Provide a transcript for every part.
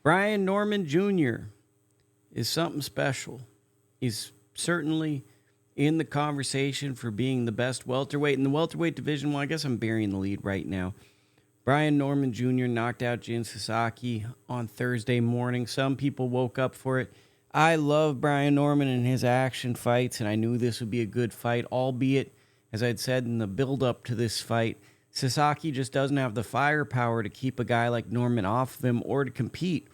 Brian Norman Jr. is something special. He's certainly in the conversation for being the best welterweight in the welterweight division. Well, I guess I'm burying the lead right now. Brian Norman Jr. knocked out Jin Sasaki on Thursday morning. Some people woke up for it. I love Brian Norman and his action fights, and I knew this would be a good fight, albeit, as I'd said in the build-up to this fight, Sasaki just doesn't have the firepower to keep a guy like Norman off of him or to compete.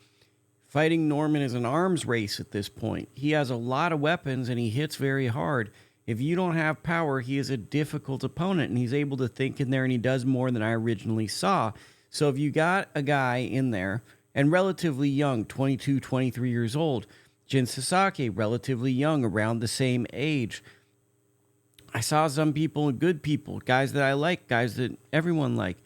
Fighting Norman is an arms race at this point. He has a lot of weapons, and he hits very hard. If you don't have power, he is a difficult opponent, and he's able to think in there, and he does more than I originally saw. So if you got a guy in there, and relatively young, 22, 23 years old, Jin Sasaki, relatively young, around the same age. I saw some people, good people, guys that I like, guys that everyone like,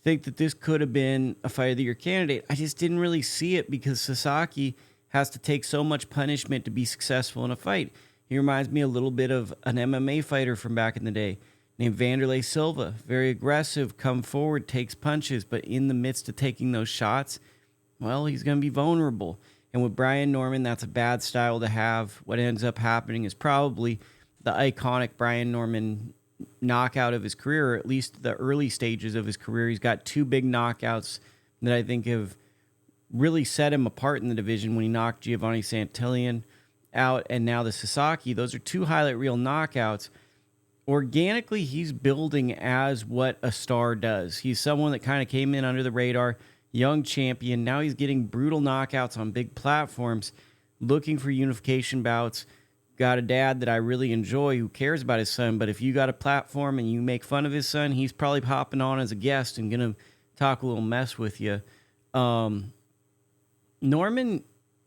think that this could have been a fight of the year candidate. I just didn't really see it because Sasaki has to take so much punishment to be successful in a fight. He reminds me a little bit of an MMA fighter from back in the day named Vanderlei Silva. Very aggressive, come forward, takes punches, but in the midst of taking those shots, well, he's going to be vulnerable. And with Brian Norman, that's a bad style to have. What ends up happening is probably the iconic Brian Norman knockout of his career, or at least the early stages of his career. He's got two big knockouts that I think have really set him apart in the division when he knocked Giovanni Santillan out, and now the Sasaki. Those are two highlight reel knockouts. Organically, he's building as what a star does. He's someone that kind of came in under the radar, young champion. Now he's getting brutal knockouts on big platforms, looking for unification bouts. Got a dad that I really enjoy who cares about his son, but if you got a platform and you make fun of his son, he's probably hopping on as a guest and going to talk a little mess with you. Norman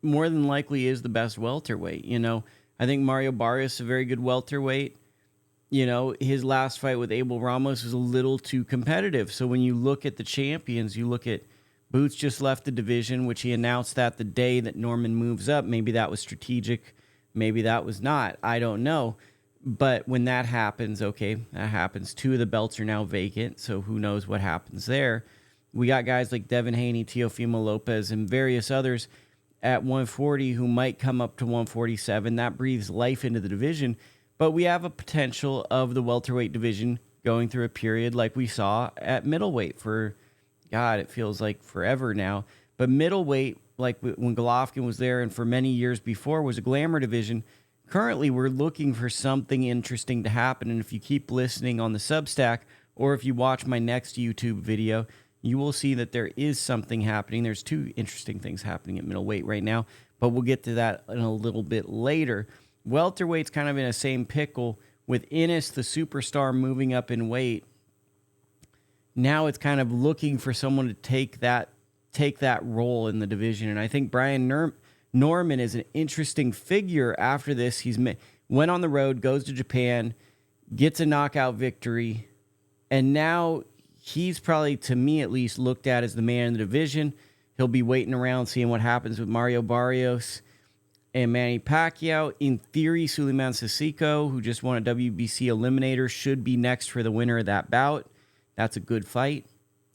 more than likely is the best welterweight. I think Mario Barrios is a very good welterweight. His last fight with Abel Ramos was a little too competitive. So when you look at the champions, you look at Boots just left the division, which he announced that the day that Norman moves up. Maybe that was strategic. Maybe that was not. I don't know. But when that happens, okay, that happens. Two of the belts are now vacant, so who knows what happens there. We got guys like Devin Haney, Teofimo Lopez, and various others at 140 who might come up to 147. That breathes life into the division. But we have a potential of the welterweight division going through a period like we saw at middleweight for, God, it feels like forever now. But middleweight, like when Golovkin was there and for many years before, was a glamour division. Currently, we're looking for something interesting to happen. And if you keep listening on the Substack, or if you watch my next YouTube video, you will see that there is something happening. There's two interesting things happening at middleweight right now, but we'll get to that in a little bit later. Welterweight's kind of in a same pickle with Ennis, the superstar, moving up in weight. Now it's kind of looking for someone to take that role in the division. And I think Brian Norman is an interesting figure after this. He's went on the road, goes to Japan, gets a knockout victory, and now he's probably, to me at least, looked at as the man in the division. He'll be waiting around, seeing what happens with Mario Barrios and Manny Pacquiao. In theory, Suleiman Sissoko, who just won a WBC Eliminator, should be next for the winner of that bout. That's a good fight,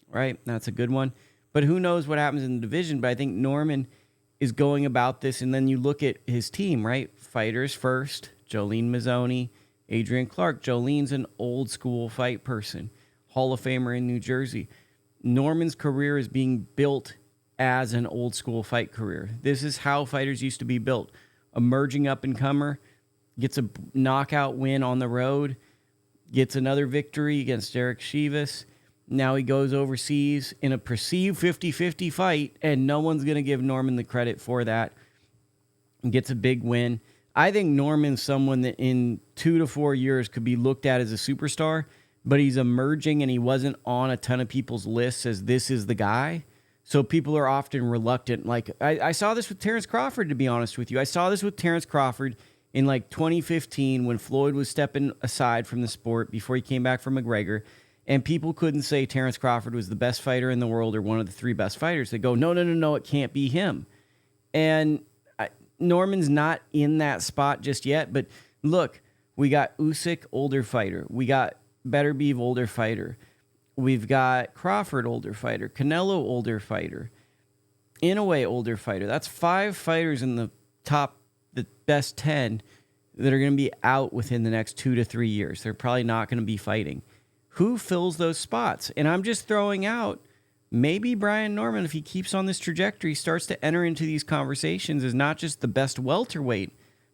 right? That's a good one. But who knows what happens in the division. But I think Norman is going about this. And then you look at his team, right? Fighters first, Jolene Mazzoni, Adrian Clark. Jolene's an old school fight person, Hall of Famer in New Jersey. Norman's career is being built as an old school fight career. This is how fighters used to be built. Emerging up-and-comer, gets a knockout win on the road, gets another victory against Derek Chivas. Now he goes overseas in a perceived 50-50 fight, and no one's going to give Norman the credit for that. Gets a big win. I think Norman's someone that in 2 to 4 years could be looked at as a superstar, but he's emerging and he wasn't on a ton of people's lists as this is the guy. So people are often reluctant. Like I saw this with Terrence Crawford, to be honest with you. I saw this with Terrence Crawford in like 2015 when Floyd was stepping aside from the sport before he came back from McGregor. And people couldn't say Terrence Crawford was the best fighter in the world or one of the 3 best fighters. They go, no, it can't be him. And Norman's not in that spot just yet. But look, we got Usyk, older fighter. We got Beterbiev, older fighter. We've got Crawford, older fighter. Canelo, older fighter. in a way, older fighter. That's 5 fighters in the best 10 that are going to be out within the next 2 to 3 years. They're probably not going to be fighting. Who fills those spots? And I'm just throwing out, maybe Brian Norman, if he keeps on this trajectory, starts to enter into these conversations as not just the best welterweight,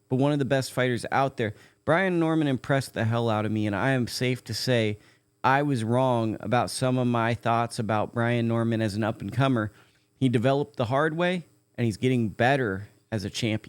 but one of the best fighters out there. Brian Norman impressed the hell out of me, and I am safe to say I was wrong about some of my thoughts about Brian Norman as an up-and-comer. He developed the hard way, and he's getting better as a champion.